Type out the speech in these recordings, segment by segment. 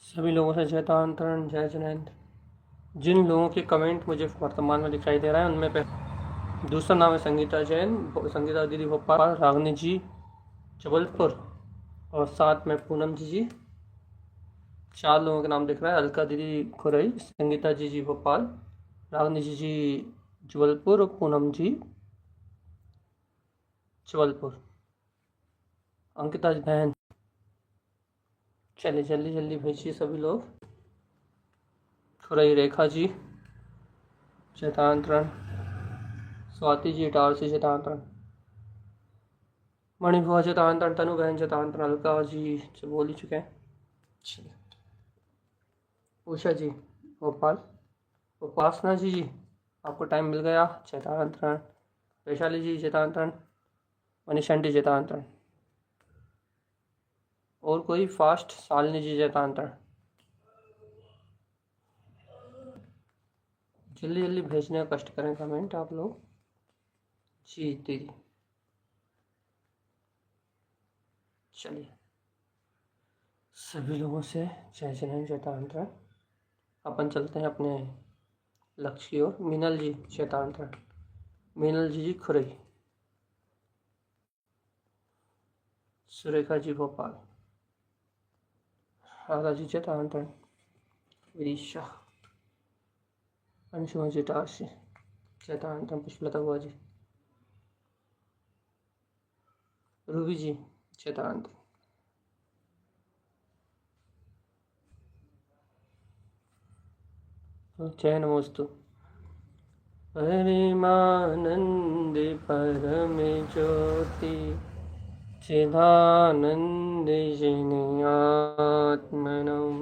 सभी लोगों से जयतांतरण जय जयंत। जिन लोगों के कमेंट मुझे वर्तमान में दिखाई दे रहा है उनमें दूसरा नाम है संगीता जैन, संगीता दीदी भोपाल, रागनी जी जबलपुर और साथ में पूनम जी। 4 लोगों के नाम दिख रहा है। अलका दीदी खुरई, संगीता जी भोपाल, रागनी जी जबलपुर और पूनम जी जबलपुर। अंकिता बहन, चलिए जल्दी जल्दी भेजिए सभी लोग। खुरई रेखा जी जयतांतरण, स्वाति जी इटार से जयतांतरण, मणिभुआ जयतांतरण, तनु बहन जयतांतरण, अलका जी से बोल ही चुके हैं। उषा जी भोपाल, उपासना जी आपको टाइम मिल गया जयतांतरण, वैशाली जी जयतांतरण, मनीष आंटी जयतांतरण, और कोई फास्ट शालिनी जी जयतांतरण। जल्दी जल्दी भेजने का कष्ट करें कमेंट आप लोग जी दीदी। चलिए सभी लोगों से जय जय जयतांतरण। अपन चलते हैं अपने लक्ष्य की ओर। मीनल जी जयतांतरण, मीनल जी खुरई, सुरेखा जी भोपाल, राधा जी जयतांतरण, विदिशा, अंशुमा जी टारसी जयतांतरण, पुष्पलता बुआ जी, रूबी जी जयतांतरण, जय नमोस्तु। परिमानंद परम ज्योति चिदानंद आत्मनम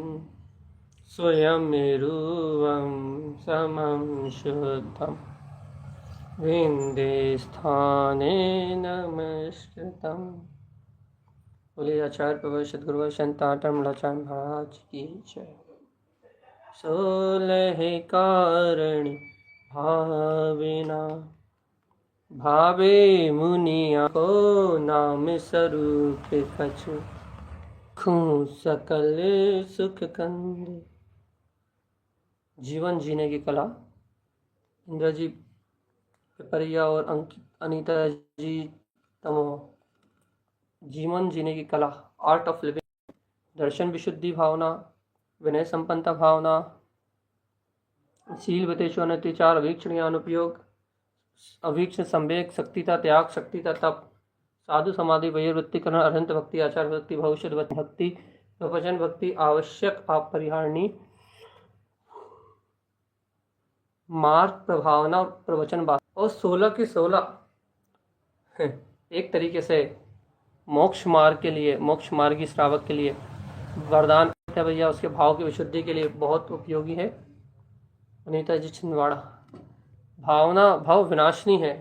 स्वयं रूपं समं शुद्धं विंदे स्थाने नमस्कृतम्। बोलिए आचार्य प्रभु सद्गुरु संताटम लाचार्य महाराज की जय। 16 कारण भाविना भावे मुनिया को नाम स्वरूप कछु खू सकल सुख कंद। जीवन जीने की कला, इंद्र जी पिपरिया और अनीता जी तमो। जीवन जीने की कला, आर्ट ऑफ लिविंग, दर्शन विशुद्धि भावना, विनय संपन्नता भावना, शील वितेशो अनतिचार, अवीक्षण ज्ञान उपयोग, अवीक्षण संवेग, शक्तिता त्याग, शक्तिता तप, साधु समाधि, वैरवृत्तिकरण, अरहंत भक्ति, आचार भक्ति, भविष्य भक्ति, प्रवचन भक्ति, आवश्यक अपरिहार्य, मार्ग प्रभावना और प्रवचन बात। और 16 की 16 एक तरीके से मोक्ष मार्ग के लिए, मोक्ष मार्गी श्रावक के लिए वरदान है भैया। उसके भाव की विशुद्धि के लिए बहुत उपयोगी है। अनीता जी छिंदवाड़ा, भावना भाव विनाशनी है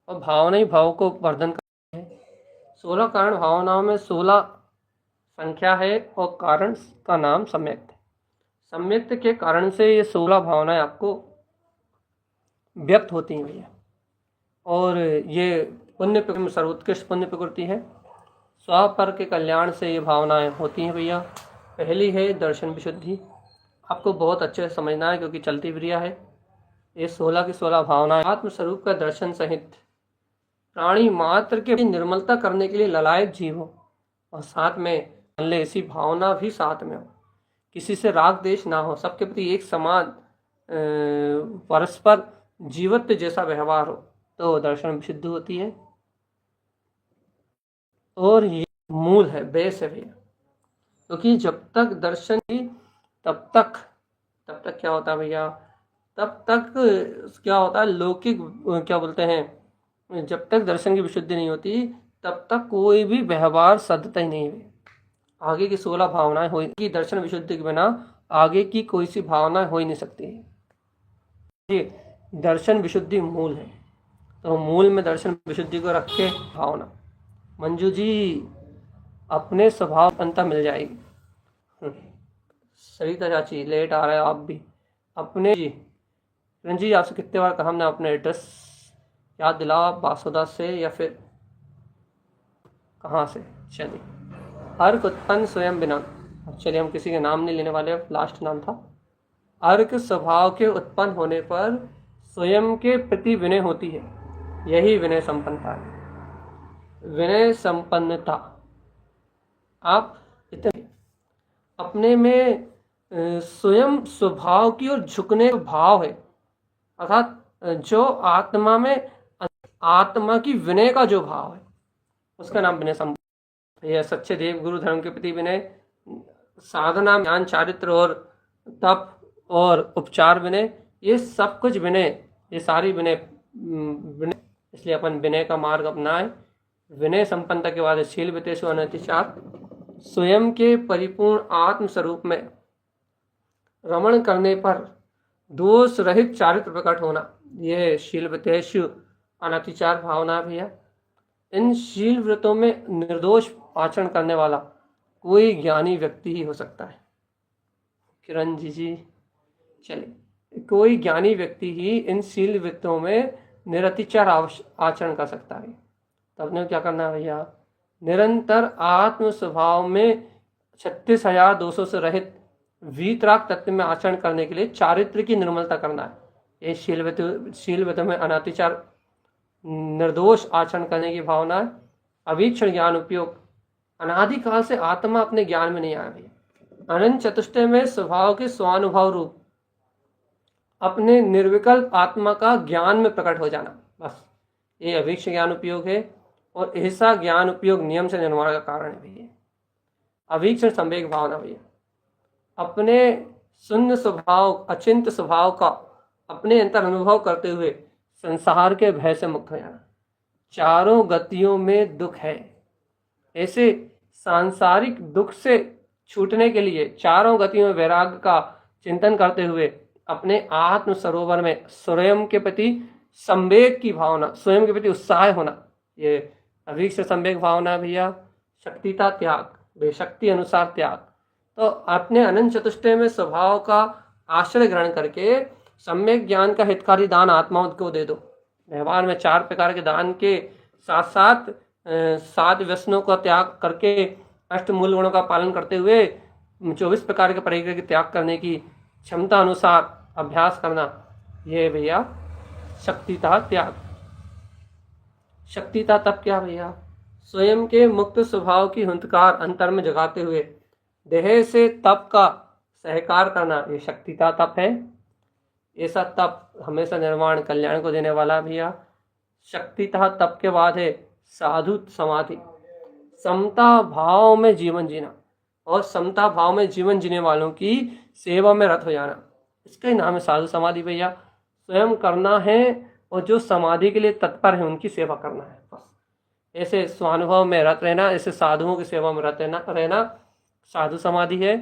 और भावना ही भाव को वर्धन करती है। 16 कारण भावनाओं में 16 संख्या है और कारण का नाम सम्यक्त है। सम्यक्त के कारण से ये 16 भावनाएं आपको व्यक्त होती हैं भैया। और ये पुण्य सर्वोत्कृष्ट पुण्य प्रकृति है। स्वपर के कल्याण से ये भावनाएं होती हैं भैया। पहली है दर्शन विशुद्धि, आपको बहुत अच्छे से समझना है क्योंकि चलती क्रिया है। ये 16 की 16 भावनाएं आत्मस्वरूप का दर्शन सहित प्राणी मात्र के निर्मलता करने के लिए ललायक जीव हो और साथ में ऐसी भावना भी साथ में हो, किसी से राग देश ना हो, सबके प्रति एक समान परस्पर जीवत्व जैसा व्यवहार हो तो दर्शन विशुद्ध होती है। और ये मूल है, बेस है भैया। क्योंकि जब तक दर्शन तब तक क्या होता है भैया, तब तक क्या होता है लौकिक, क्या बोलते हैं, जब तक दर्शन की विशुद्धि नहीं होती तब तक कोई भी व्यवहार सदता ही नहीं है। आगे की 16 भावनाएं हो कि दर्शन विशुद्धि के बिना आगे की कोई सी भावना हो ही नहीं सकती है। ये दर्शन विशुद्धि मूल है, तो मूल में दर्शन विशुद्धि को रखे भावना। मंजू जी अपने स्वभाव अंतर मिल जाएगी। सरिता चाची लेट आ रहा है आप भी अपने जी। रंजी आपसे कितने बार कहा हमने अपने एड्रेस याद दिलाओ, बासुदा से या फिर कहाँ से। चलिए हर उत्पन्न स्वयं बिना, चलिए हम किसी के नाम नहीं लेने वाले, लास्ट नाम था। अर्क स्वभाव के उत्पन्न होने पर स्वयं के प्रति विनय होती है, यही विनय संपन्नता है। विनय संपन्नता आप इतने अपने में स्वयं स्वभाव की ओर झुकने का भाव है, अर्थात जो आत्मा में आत्मा की विनय का जो भाव है उसका नाम विनय संपन्न। यह सच्चे देव गुरु धर्म के प्रति विनय, साधना, ज्ञान, चारित्र और तप और उपचार विनय, ये सब कुछ विनय, ये सारी विनय। इसलिए अपन विनय का मार्ग अपनाएं। विनय संपन्नता के बाद शील वितेषु अनतिचार, स्वयं के परिपूर्ण आत्म स्वरूप में रमण करने पर दोष रहित चारित्र प्रकट होना, यह शील वितेषु अनतिचार भावना भी है। इन शील व्रतों में निर्दोष आचरण करने वाला कोई ज्ञानी व्यक्ति ही हो सकता है। किरण जी चलिए, कोई ज्ञानी व्यक्ति ही इन शील व्रतों में निरतिचार आचरण कर सकता है। तो अपने क्या करना है भैया, निरंतर आत्म स्वभाव में 36,200 से रहित वीतराग तत्व में आचरण करने के लिए चारित्र की निर्मलता करना है। ये शील व्रतों में अनातिचार, निर्दोष आचरण करने की भावना है। अवीक्षण ज्ञान उपयोग, अनादिकाल से आत्मा अपने ज्ञान में नहीं आया भैया। अनंत चतुष्टय में स्वभाव के स्वानुभव रूप अपने निर्विकल्प आत्मा का ज्ञान में प्रकट हो जाना, बस ये अवीक्षण ज्ञान उपयोग है। और ऐसा ज्ञान उपयोग नियम से निर्माण का कारण है भैया। अवीक्षण संवेग भावना भैया, अपने शून्य स्वभाव, अचिंत स्वभाव का अपने अंतर अनुभव करते हुए संसार के भय से मुक्त हो जाना। चारों गतियों में दुख है, ऐसे सांसारिक दुख से छूटने के लिए चारों गतियों में वैराग्य का चिंतन करते हुए अपने आत्म सरोवर में स्वयं के प्रति संवेग की भावना, स्वयं के प्रति उत्साह होना, ये अवीक्षण संवेग भावना भैया। शक्तिता त्याग, बेशक्ति अनुसार त्याग। तो अपने अनंत चतुष्टय में स्वभाव का आश्रय ग्रहण करके सम्यक ज्ञान का हितकारी दान आत्माओं को दे दो। व्यवहार में 4 प्रकार के दान के साथ साथ 7 व्यसनों का त्याग करके 8 मूल गुणों का पालन करते हुए 24 प्रकार के परिग्रह के त्याग करने की क्षमता अनुसार अभ्यास करना, ये भैया शक्तिता त्याग। शक्तिता तप क्या भैया, स्वयं के मुक्त स्वभाव की हुंकार अंतर में जगाते हुए देह से तप का सहकार करना, ये शक्तिता तप है। ऐसा तप हमेशा निर्वाण कल्याण को देने वाला भैया। शक्तिता तप के बाद है साधु समाधि, समता भाव में जीवन जीना, और समता भाव में जीवन जीने वालों की सेवा में रत हो जाना, इसका ही नाम है साधु समाधि भैया। स्वयं करना है और जो समाधि के लिए तत्पर है उनकी सेवा करना है, बस ऐसे स्वानुभव में रत रहना, ऐसे साधुओं की सेवा में रत रहना साधु समाधि है।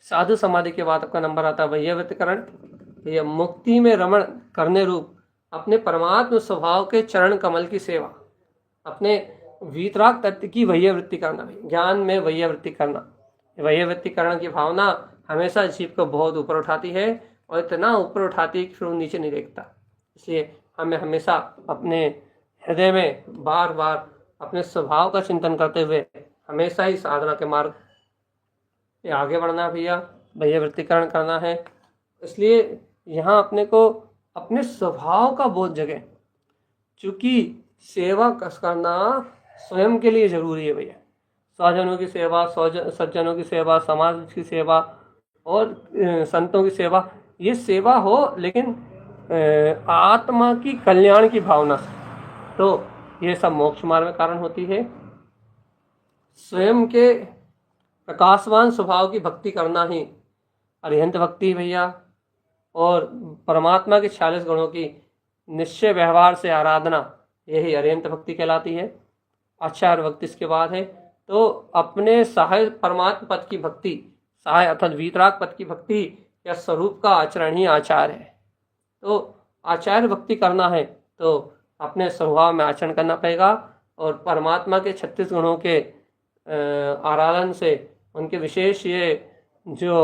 साधु समाधि के बाद आपका नंबर आता है वैयवृत्तिकरण। यह मुक्ति में रमण करने रूप अपने परमात्म स्वभाव के चरण कमल की सेवा, अपने वीतराग तत्व की वैयवृत्ति करना, ज्ञान में वैयवृत्ति करना। वैयवृत्तिकरण की भावना हमेशा जीव को बहुत ऊपर उठाती है, और इतना ऊपर उठाती है कि फिर वो नीचे नहीं देखता। इसलिए हमें हमेशा अपने हृदय में बार बार अपने स्वभाव का चिंतन करते हुए हमेशा ही साधना के मार्ग पे आगे बढ़ना भैया, वैयवृत्तिकरण करना है। इसलिए यहाँ अपने को अपने स्वभाव का बोध जगे, चूँकि सेवा करना स्वयं के लिए जरूरी है भैया। स्वजनों की सेवा, सज्जनों की सेवा, समाज की सेवा और संतों की सेवा, ये सेवा हो लेकिन आत्मा की कल्याण की भावना से, तो ये सब मोक्ष मार्ग में कारण होती है। स्वयं के प्रकाशवान स्वभाव की भक्ति करना ही अरिहंत भक्ति भैया, और परमात्मा के 46 गुणों की निश्चय व्यवहार से आराधना, यही अरिहंत भक्ति कहलाती है। आचार्य भक्ति इसके बाद है। तो अपने सहाय परमात्मा पद की भक्ति, सहाय अर्थात वीतराग पद की भक्ति या स्वरूप का आचरण ही आचार है। तो आचार्य भक्ति करना है तो अपने स्वभाव में आचरण करना पड़ेगा, और परमात्मा के 36 गुणों के आराधन से उनके विशेष ये जो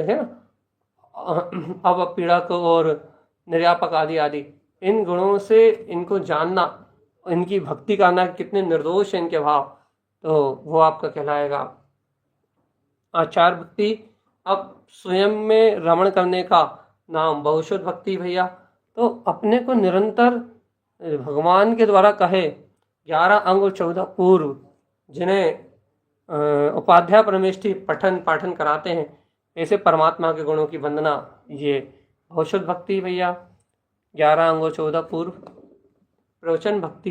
है ना अवपीड़क और निर्यापक आदि आदि, इन गुणों से इनको जानना, इनकी भक्ति करना, कितने निर्दोष है इनके भाव, तो वो आपका कहलाएगा आचार भक्ति। अब स्वयं में रमण करने का नाम बहुशुद्ध भक्ति भैया। तो अपने को निरंतर भगवान के द्वारा कहे 11 अंग और 14 पूर्व जिन्हें उपाध्याय परमेष्ठी पठन पाठन कराते हैं, ऐसे परमात्मा के गुणों की वंदना, ये बहुशुद्ध भक्ति भैया। 11 अंग और 14 पूर्व। प्रवचन भक्ति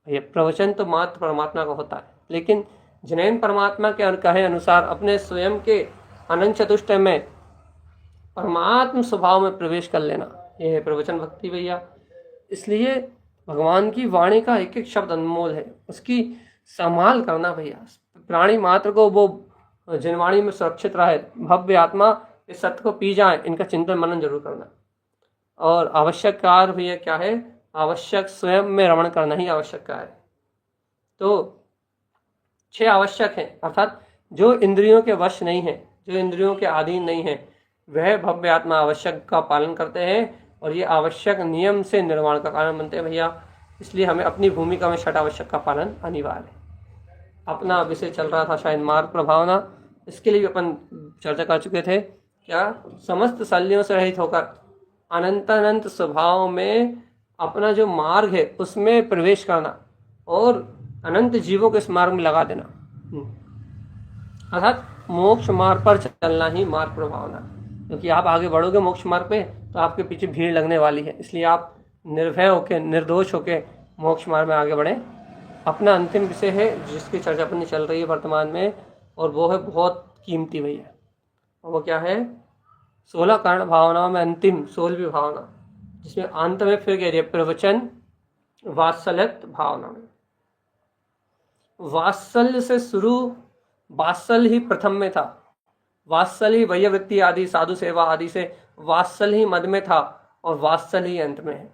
भैया, प्रवचन तो मात्र परमात्मा का होता है, लेकिन जिनेन परमात्मा के कहे अनुसार अपने स्वयं के अनंत चतुष्टय में परमात्म स्वभाव में प्रवेश कर लेना, यह है प्रवचन भक्ति भैया। इसलिए भगवान की वाणी का एक एक शब्द अनमोल है, उसकी संभाल करना भैया। प्राणी मात्र को वो जिनवाणी में सुरक्षित रहे, भव्य आत्मा इस सत्य को पी जाए, इनका चिंतन मनन जरूर करना। और आवश्यक कार्य भैया क्या है? आवश्यक स्वयं में रमण करना ही आवश्यक कार्य है। तो 6 आवश्यक हैं, अर्थात जो इंद्रियों के वश नहीं है, जो इंद्रियों के अधीन नहीं है, वह भव्य आत्मा आवश्यक का पालन करते हैं, और ये आवश्यक नियम से निर्माण का कारण बनते हैं भैया। इसलिए हमें अपनी भूमिका में 6 आवश्यक का पालन अनिवार्य है। अपना विषय चल रहा था शायद मार्ग प्रभावना, इसके लिए भी अपन चर्चा कर चुके थे। क्या? समस्त शल्यों से रहित होकर अनंत स्वभाव में अपना जो मार्ग है उसमें प्रवेश करना और अनंत जीवों को इस मार्ग में लगा देना, अर्थात मोक्ष मार्ग पर चलना ही मार्ग प्रभावना। क्योंकि आप आगे बढ़ोगे मोक्ष मार्ग पे तो आपके पीछे भीड़ लगने वाली है, इसलिए आप निर्भय होकर निर्दोष होकर मोक्ष मार्ग में आगे बढ़े। अपना अंतिम विषय है जिसकी चर्चा अपनी चल रही है वर्तमान में, और वो है बहुत कीमती भैया। और वो क्या है? 16 कारण भावनाओं में अंतिम 16वीं भावना, जिसमें अंत में फिर कह रही है प्रवचन वात्सल्य भावना में। वात्सल्य से शुरू, वात्सल्य ही प्रथम में था, वात्सल्य ही वैयवृत्ति आदि साधु सेवा आदि से वात्सल्य ही मध्य में था, और वात्सल्य ही अंत में है।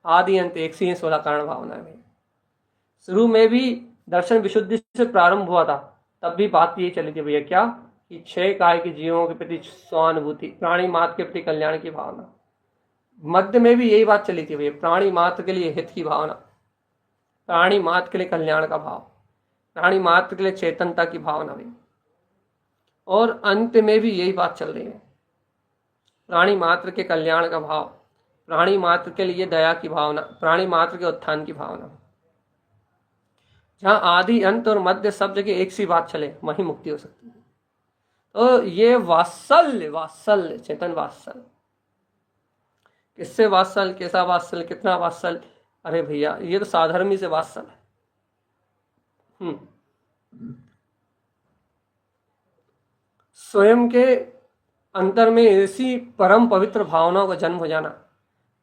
आदि अंत एक सी 16 कारण भावना में। शुरू में भी दर्शन विशुद्धि से प्रारंभ हुआ था, तब भी बात यही चली थी भैया, क्या कि 6 काय के जीवों के प्रति स्वानुभूति, प्राणी मात्र के प्रति कल्याण की भावना। मध्य में भी यही बात चली थी भैया, प्राणी मात्र के लिए हित की भावना, प्राणी मात्र के लिए कल्याण का भाव, प्राणी मात्र के लिए चेतनता की भावना भी। और अंत में भी यही बात चल रही है, प्राणी मात्र के कल्याण का भाव, प्राणी मात्र के लिए दया की भावना, प्राणी मात्र के उत्थान की भावना। जहां आदि अंत और मध्य सब जगह एक सी बात चले, वहीं मुक्ति हो सकती है। तो ये वात्सल्य, वात्सल्य चेतन वात्सल्य, किससे वात्सल्य, कैसा वात्सल्य, कितना वात्सल्य? अरे भैया ये तो साधर्मी से वात्सल्य है। स्वयं के अंतर में ऐसी परम पवित्र भावनाओं का जन्म हो जाना,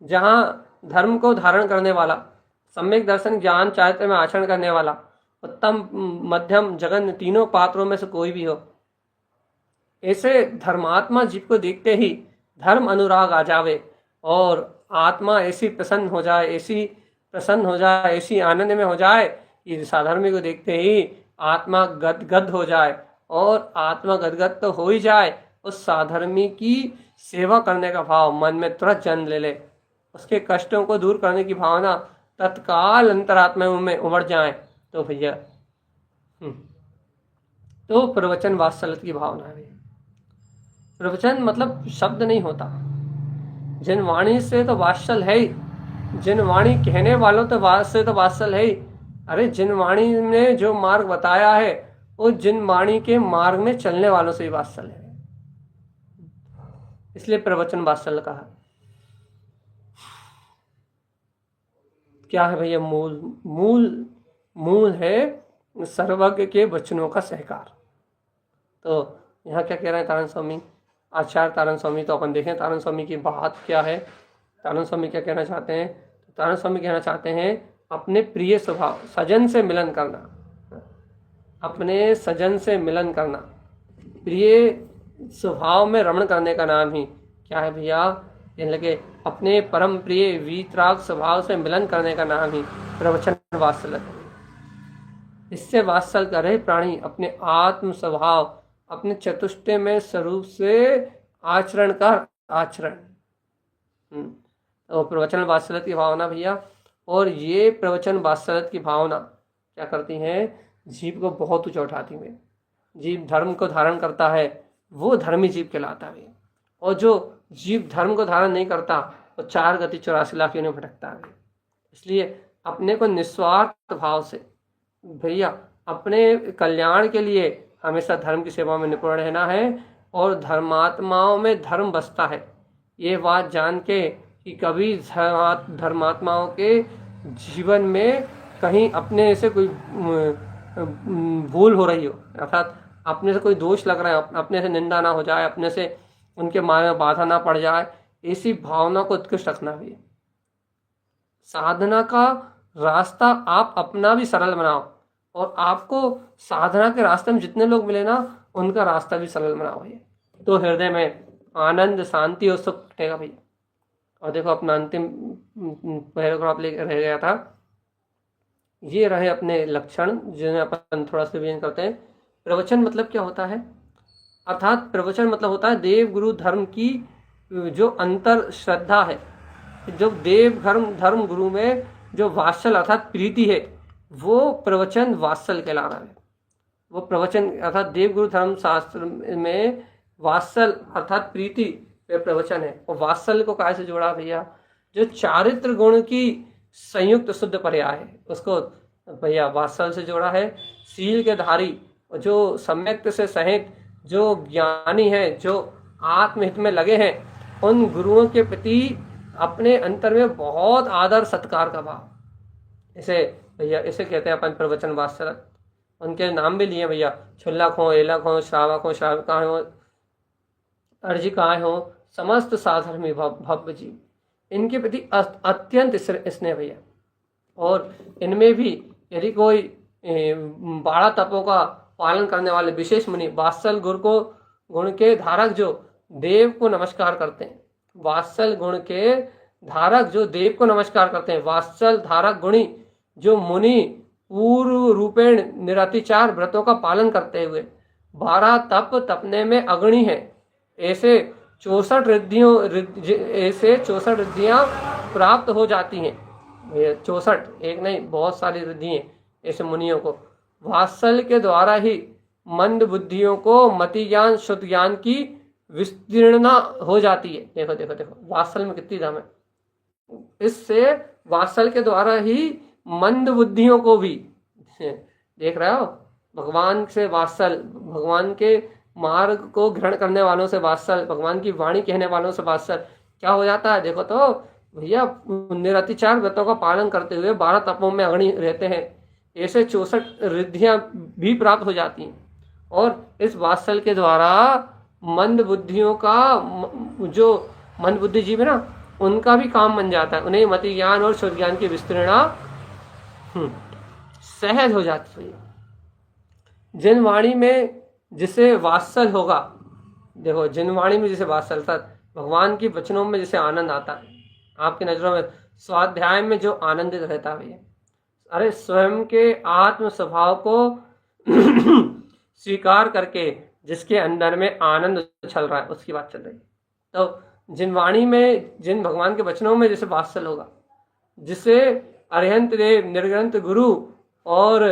जहां धर्म को धारण करने वाला, सम्यक दर्शन ज्ञान चारित्र में आचरण करने वाला, उत्तम मध्यम जघन्य तीनों पात्रों में से कोई भी हो, ऐसे धर्मात्मा जीव को देखते ही धर्म अनुराग आ जावे और आत्मा ऐसी प्रसन्न हो जाए, ऐसी प्रसन्न हो जाए, ऐसी आनंद में हो जाए कि साधर्मी को देखते ही आत्मा गदगद हो जाए। और आत्मा गदगद तो हो ही जाए, उस साधर्मी की सेवा करने का भाव मन में तुरंत जन्म ले ले, उसके कष्टों को दूर करने की भावना तत्काल अंतरात्मा में उमड़ जाए। तो भैया तो प्रवचन वात्सल्य की भावना है। प्रवचन मतलब शब्द नहीं होता, जिन वाणी से तो वात्सल्य है ही, जिन वाणी कहने वालों से तो वात्सल्य है ही। अरे जिन वाणी ने जो मार्ग बताया है, वो जिन वाणी के मार्ग में चलने वालों से ही वात्सल्य है, इसलिए प्रवचन वात्सल्य कहा। क्या है भैया? मूल मूल मूल है सर्वज्ञ के वचनों का सहकार। तो यहाँ क्या कह रहे हैं तारण स्वामी, आचार्य तारण स्वामी? तो अपन देखें तारण स्वामी की बात क्या है। तारण स्वामी क्या कहना चाहते हैं? तारण स्वामी कहना चाहते हैं अपने प्रिय स्वभाव सजन से मिलन करना, अपने सजन से मिलन करना, प्रिय स्वभाव में रमण करने का नाम ही क्या है भैया? कहने लगे अपने परम प्रिय वीतराग स्वभाव से मिलन करने का नाम ही प्रवचन वात्सल्य। इससे वात्सल्य कर रहे प्राणी अपने आत्म स्वभाव, अपने चतुष्टय में स्वरूप से आचरण कर आचरण, तो प्रवचन वात्सल्य की भावना भैया। और ये प्रवचन वात्सल्य की भावना क्या करती है? जीव को बहुत ऊंचा उठाती है। जीव धर्म को धारण करता है वो धर्मी जीव कहलाता है, और जो जीव धर्म को धारण नहीं करता वो 4 गति 84 लाख योनि में भटकता है। इसलिए अपने को निस्वार्थ भाव से भैया अपने कल्याण के लिए हमेशा धर्म की सेवा में निपुण रहना है, और धर्मात्माओं में धर्म बसता है। ये बात जान के कि कभी धर्मात्माओं के जीवन में कहीं अपने से कोई भूल हो रही हो, अर्थात अपने से कोई दोष लग रहा है, अपने से निंदा ना हो जाए, अपने से उनके मार्ग में बाधा ना पड़ जाए, ऐसी भावना को उत्कृष्ट रखना भी। साधना का रास्ता आप अपना भी सरल बनाओ, और आपको साधना के रास्ते में जितने लोग मिले ना उनका रास्ता भी सरल बनाओ भैया, तो हृदय में आनंद शांति और सुख घटेगा भैया। और देखो अपना अंतिम पैराग्राफ लेकर रह गया था, ये रहे अपने लक्षण जिन्हें अपन थोड़ा सा विवेचन करते हैं। प्रवचन मतलब क्या होता है, अर्थात प्रवचन मतलब होता है देव गुरु धर्म की जो अंतर श्रद्धा है, जो देव धर्म गुरु में जो वात्सल अर्थात प्रीति है वो प्रवचन वात्सल कहला रहा है। वो प्रवचन अर्थात देव गुरु धर्म शास्त्र में वात्सल अर्थात प्रीति वे प्रवचन है। और वात्सल को काय से जोड़ा भैया, जो चारित्र गुण की संयुक्त शुद्ध पर्याय है उसको भैया वात्सल से जोड़ा है। सील के धारी जो सम्यक से सहित जो ज्ञानी है, जो आत्महित में लगे हैं, उन गुरुओं के प्रति अपने अंतर में बहुत आदर सत्कार का भाव, इसे भैया इसे कहते हैं अपन प्रवचन वात्सल। उनके नाम भी लिए भैया, छुल्लक हो, एलक हो, श्रावक हो, श्राविकाएं हो, अर्जिकाएं हो, समस्त साधर्मी भव्य जीव, इनके प्रति अत्यंत स्नेह भैया। और इनमें भी यदि कोई 12 तपों का पालन करने वाले विशेष मुनि वात्सल गुण के धारक जो देव को नमस्कार करते हैं, वात्सल गुण के धारक जो देव को नमस्कार करते हैं, वात्सल धारक गुणी जो मुनि पूर्व रूपेण निरतिचार व्रतों का पालन करते हुए 12 तप तपने में अग्रणी है, ऐसे 64 रिद्धियां प्राप्त हो जाती हैं। 64 एक नहीं बहुत सारी रिद्धि हैं ऐसे मुनियों को। वात्सल के द्वारा ही मंद बुद्धियों को मति ज्ञान शुद्ध ज्ञान की विस्तीर्णता हो जाती है। देखो देखो देखो वात्सल में कितनी दम है। इससे वात्सल के द्वारा ही मंद बुद्धियों को भी देख रहे हो, भगवान से वात्सल, भगवान के मार्ग को ग्रहण करने वालों से वात्सल, भगवान की वाणी कहने वालों से वात्सल, क्या हो जाता है देखो तो भैया, निरतिचार व्रतों का पालन करते हुए 12 तपों में अग्रणी रहते हैं, ऐसे 64 रिद्धियां भी प्राप्त हो जाती हैं। और इस वात्सल के द्वारा मंद बुद्धियों का जो मंद बुद्धि जीव है ना उनका भी काम बन जाता है, उन्हें मति ज्ञान और शुद्ध ज्ञान की विस्तृणा सहज हो जाती है। जिन वाणी में जिसे वात्सल होगा, देखो जिन वाणी में जिसे वात्सल था, भगवान की वचनों में जिसे आनंद आता है, आपकी नजरों में स्वाध्याय में जो आनंदित रहता है भैया, अरे स्वयं के आत्म स्वभाव को स्वीकार करके जिसके अंदर में आनंद उछल रहा है उसकी बात चल रही है। तो जिन वाणी में जिन भगवान के वचनों में जैसे वात्सल होगा, जिसे अरिहंत देव निर्ग्रंथ गुरु और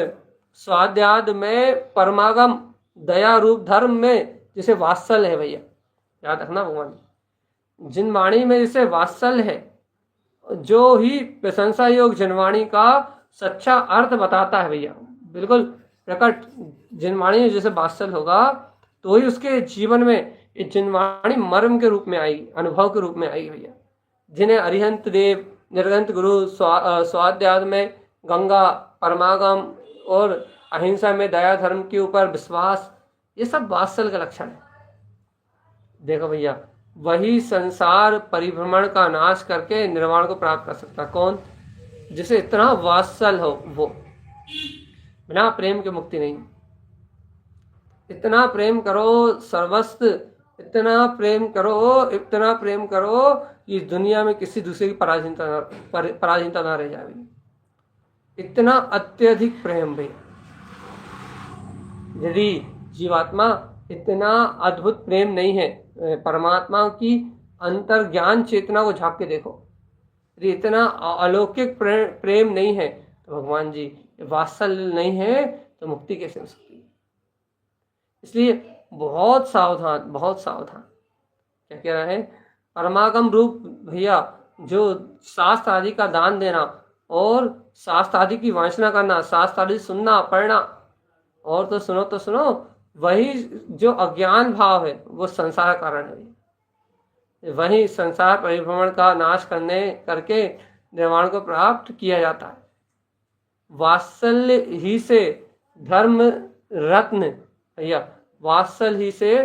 स्वाध्याय में परमागम दया रूप धर्म में जिसे वात्सल है भैया, याद रखना भगवान, जिन वाणी में जिसे वात्सल है, जो ही प्रशंसा योग जिनवाणी का सच्चा अर्थ बताता है भैया, बिल्कुल प्रकट जिनवाणी में जैसे वात्सल होगा तो ही उसके जीवन में जिनवाणी मर्म के रूप में आएगी, अनुभव के रूप में आएगी भैया। जिन्हें अरिहंत देव निर्ग्रंथ गुरु स्वाध्याय में गंगा परमागम और अहिंसा में दया धर्म के ऊपर विश्वास, ये सब वात्सल का लक्षण है। देखो भैया, वही संसार परिभ्रमण का नाश करके निर्वाण को प्राप्त कर सकता। कौन? जिसे इतना वात्सल हो, वो बिना प्रेम के मुक्ति नहीं। इतना प्रेम करो सर्वस्व, इतना प्रेम करो कि दुनिया में किसी दूसरे की पराधीनता ना रह जाए। इतना अत्यधिक प्रेम भैया, यदि जीवात्मा इतना अद्भुत प्रेम नहीं है, परमात्मा की अंतर ज्ञान चेतना को झांक के देखो, यदि इतना अलौकिक प्रेम नहीं है तो भगवान जी वात्सल्य नहीं है तो मुक्ति कैसे हो सकती है? इसलिए बहुत सावधान, बहुत सावधान। क्या कह रहा है? परमागम रूप भैया, जो शास्त्र आदि का दान देना और शास्त्र आदि की वांछना करना, शास्त्र आदि सुनना पढ़ना, और तो सुनो, वही जो अज्ञान भाव है वो संसार कारण है। वही संसार परिभ्रमण का नाश करके निर्वाण को प्राप्त किया जाता है। वात्सल्य ही से धर्म रत्न भैया, वात्सल ही से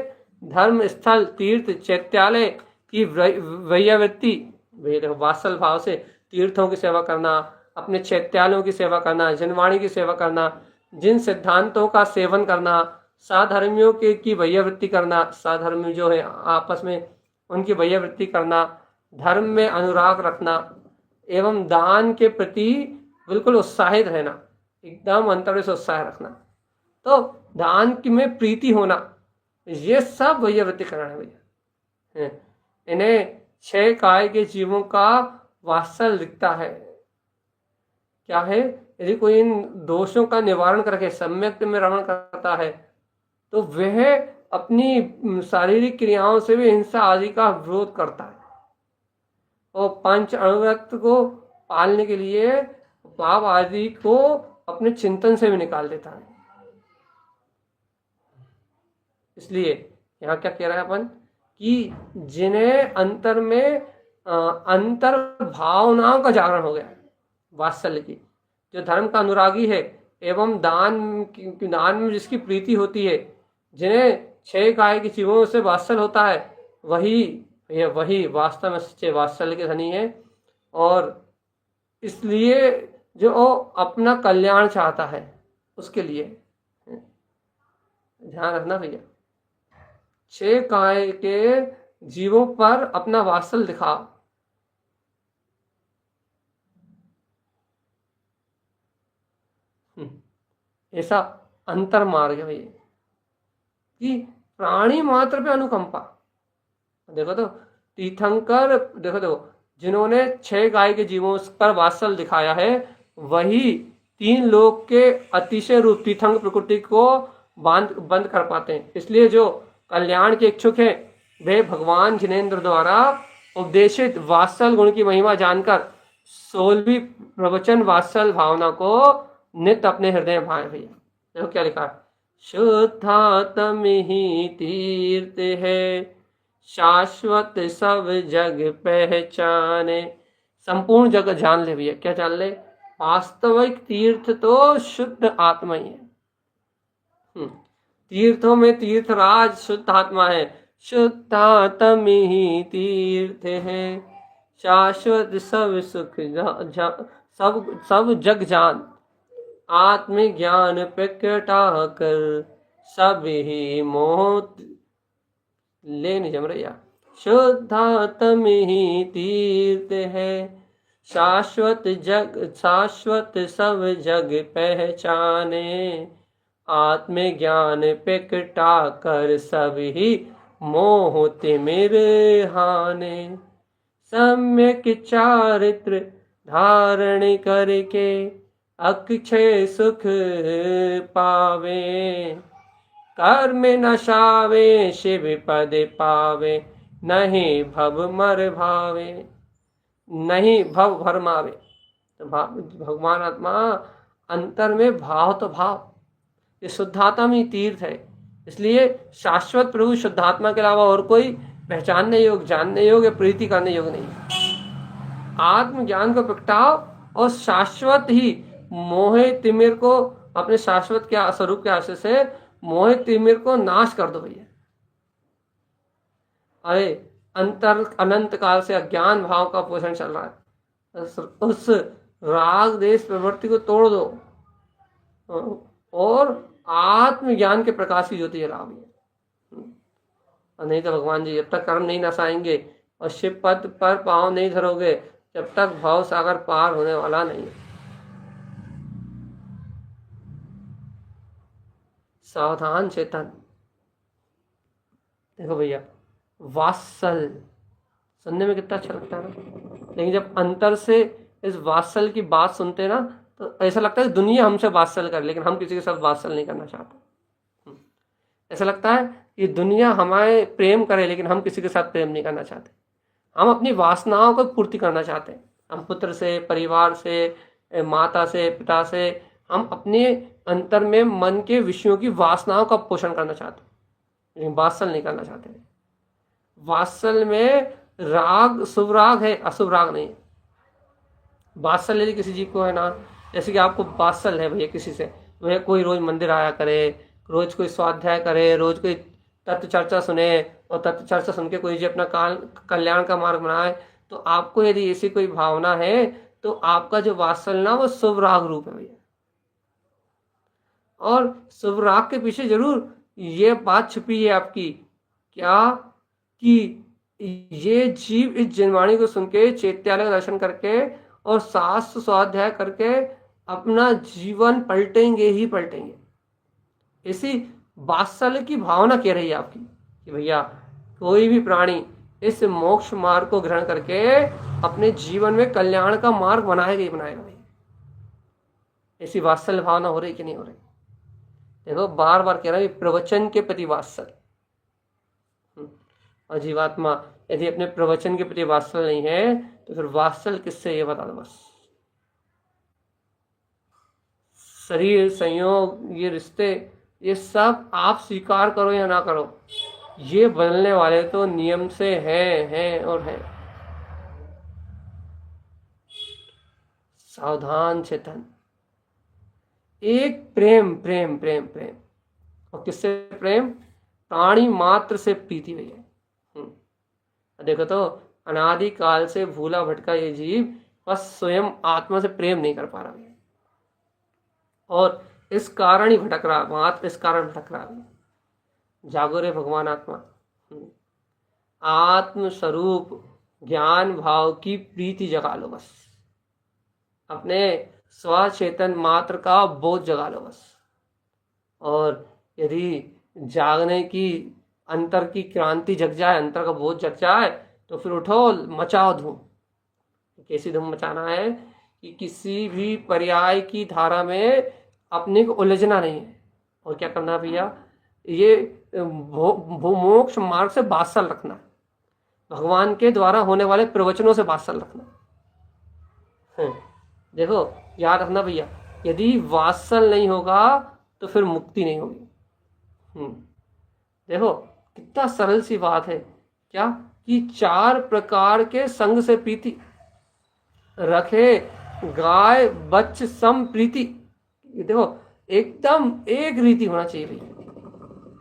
धर्म स्थल तीर्थ चैत्यालय की वैयावृत्ति। वात्सल भाव से तीर्थों की सेवा करना, अपने चैत्यालयों की सेवा करना, जनवाणी की सेवा करना, जिन सिद्धांतों का सेवन करना, साधर्मियों की वैयावृत्ति करना, साधर्मी जो है आपस में उनकी वैयावृत्ति करना, धर्म में अनुराग रखना एवं दान के प्रति बिल्कुल उत्साहित रहना, एकदम अंतर से उत्साह रखना, तो दान की में प्रीति होना, ये सब वैयावृत्तिकरण है भैया। इन्हें 6 काय के जीवों का वात्सल दिखता है। क्या है? यदि कोई इन दोषों का निवारण करके सम्यक में रमण करता है तो वह अपनी शारीरिक क्रियाओं से भी हिंसा आदि का विरोध करता है और पंच अणुव्रत को पालने के लिए पाप आदि को अपने चिंतन से भी निकाल देता है। इसलिए यहाँ क्या कह रहा है अपन कि जिन्हें अंतर में अंतर भावनाओं का जागरण हो गया, वात्सल्य की, जो धर्म का अनुरागी है एवं दान में जिसकी प्रीति होती है, जिन्हें 6 काय के जीवों से वात्सल होता है, वही वास्तव में सच्चे वात्सल्य के धनी है। और इसलिए जो अपना कल्याण चाहता है उसके लिए ध्यान रखना भैया, 6 काय के जीवों पर अपना वात्सल्य दिखाओ। ऐसा अंतर मार्ग है भैया कि प्राणी मात्र पे अनुकंपा। देखो तो तीर्थंकर, देखो जिन्होंने 6 गाय के जीवों पर वात्सल्य दिखाया है, वही 3 लोक के अतिशय रूप तीर्थंकर प्रकृति को बंद कर पाते हैं। इसलिए जो कल्याण के इच्छुक है वे भगवान जिनेन्द्र द्वारा उपदेशित वात्सल गुण की महिमा जानकर 16वीं प्रवचन वात्सल भावना को नित्य अपने हृदय में भाए भैया। देखो क्या लिखा है, शुद्धात्म ही तीर्थ है, शाश्वत सब जग पहचाने। संपूर्ण जग जान ले भैया। क्या जान ले? वास्तविक तीर्थ तो शुद्ध आत्मा ही है। तीर्थों में तीर्थराज शुद्ध आत्मा है। शुद्धात्म ही तीर्थ है, शाश्वत सब सुख सब जग जान, आत्मज्ञान प्रकटा कर सब ही मोह ले नहीं जम रहा। शुद्धात्म ही तीर्थ है, शाश्वत सब जग पहचाने, आत्मज्ञान प्रकटा कर सब ही मोह तिमिर हाने। सम्यक चारित्र धारण करके अक्षय सुख पावे, कर्म नशावे शिव पद पावे, नहीं भव मर भावे, नहीं भव भरमावे। तो भगवान आत्मा अंतर में भाव तो भाव, ये शुद्धात्मा ही तीर्थ है। इसलिए शाश्वत प्रभु शुद्धात्मा के अलावा और कोई पहचानने योग्य, जानने योग्य, प्रीति करने योग्य नहीं। आत्मज्ञान को प्रगटाओ और शाश्वत ही मोहे तिमिर को अपने शाश्वत के स्वरूप के आश्रय से मोहे तिमिर को नाश कर दो भैया। अरे अनंत काल से अज्ञान भाव का पोषण चल रहा है, उस राग देश प्रवृत्ति को तोड़ दो और आत्मज्ञान के प्रकाश की ज्योति जलाओ। नहीं तो भगवान जी जब तक कर्म नहीं नसाएंगे और शिव पद पर पांव नहीं धरोगे, जब तक भाव सागर पार होने वाला नहीं है। सावधान चेतन। देखो भैया, वात्सल सुनने में कितना अच्छा लगता है ना, लेकिन जब अंतर से इस वात्सल की बात सुनते ना तो ऐसा लगता है दुनिया हमसे वात्सल्य करे, लेकिन हम किसी के साथ वात्सल्य नहीं करना चाहते। ऐसा लगता है कि दुनिया हमारे प्रेम करे, लेकिन हम किसी के साथ प्रेम नहीं करना चाहते। हम अपनी वासनाओं को पूर्ति करना चाहते हैं। हम पुत्र से, परिवार से, माता से, पिता से, हम अपने अंतर में मन के विषयों की वासनाओं का पोषण करना चाहते हैं, लेकिन वात्सल्य नहीं करना चाहते। वात्सल्य में राग शुभ राग है, अशुभ राग नहीं है। वात्सल्य यदि किसी जीव को है ना, जैसे कि आपको वात्सल्य है भैया किसी से, वह कोई रोज मंदिर आया करे, रोज कोई स्वाध्याय करे, रोज कोई तत्व चर्चा सुने, और तत्व चर्चा सुन के कोई जी अपना कल्याण का मार्ग बनाए, तो आपको यदि ऐसी कोई भावना है तो आपका जो वात्सल्य ना वो शुभ राग रूप है भैया। और शुभ राग के पीछे जरूर ये बात छुपी है आपकी, क्या कि ये जीव इस जनवाणी को सुन के, चैत्यालय का दर्शन करके और शास्त्र स्वाध्याय करके अपना जीवन पलटेंगे ही पलटेंगे। इसी वात्सल्य की भावना कह रही है आपकी कि भैया कोई भी प्राणी इस मोक्ष मार्ग को ग्रहण करके अपने जीवन में कल्याण का मार्ग बनाएगा ही बनाएगा। ऐसी वात्सल्य भावना हो रही कि नहीं हो रही? देखो बार बार कह रहा है प्रवचन के प्रति वात्सल्य। और जीवात्मा यदि अपने प्रवचन के प्रति वात्सल्य नहीं है तो फिर वात्सल्य किससे, ये बता दो बस। शरीर, संयोग, ये रिश्ते, ये सब आप स्वीकार करो या ना करो, ये बदलने वाले तो नियम से हैं और हैं। सावधान चेतन, एक प्रेम प्रेम प्रेम प्रेम, और किससे प्रेम? प्राणी मात्र से प्रीति भैया। देखो तो अनादि काल से भूला भटका ये जीव बस स्वयं आत्मा से प्रेम नहीं कर पा रहा है, और इस कारण ही भटक रहा, मात्र इस कारण भटक रहा है। जागो रे भगवान आत्मा, आत्म स्वरूप ज्ञान भाव की प्रीति जगा लो बस, अपने स्वचेतन मात्र का बोध जगा लो बस। और यदि जागने की, अंतर की क्रांति जग जाए, अंतर का बोध जग जाए, तो फिर उठो, मचाओ धूम। कैसी धूम मचाना है कि किसी भी पर्याय की धारा में अपने को उलझना नहीं है। और क्या करना भैया? ये मोक्ष मार्ग से वात्सल्य रखना, भगवान के द्वारा होने वाले प्रवचनों से वात्सल्य रखना। देखो याद रखना भैया, यदि वात्सल्य नहीं होगा तो फिर मुक्ति नहीं होगी। देखो कितना सरल सी बात है, क्या कि 4 प्रकार के संग से प्रीति रखे, गाय बच्च सम प्रीति। देखो एकदम एक रीति होना चाहिए भैया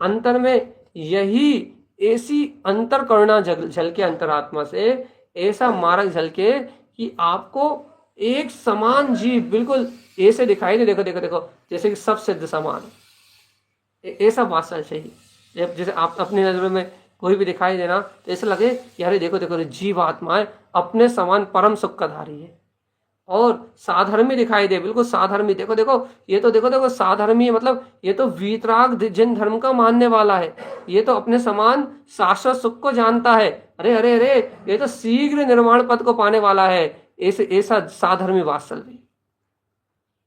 अंतर में। यही ऐसी अंतर करुणा झलके अंतरात्मा से, ऐसा मार्ग झलके कि आपको एक समान जीव बिल्कुल ऐसे दिखाई दे। देखो देखो देखो, जैसे कि सब सिद्ध समान, ऐसा वात्सल्य चाहिए। जैसे आप अपनी नजरों में कोई भी दिखाई देना तो ऐसा लगे यार देखो देखो जीव आत्मा है, अपने समान परम सुख का धारी है। और साधर्मी दिखाई दे, बिल्कुल साधर्मी, देखो देखो ये तो देखो देखो साधर्मी, मतलब ये तो वीतराग जिन धर्म का मानने वाला है, ये तो अपने समान शाश्वत सुख को जानता है। अरे अरे अरे, ये तो शीघ्र निर्माण पद को पाने वाला है। ऐसा साधर्मी वात्सल्य,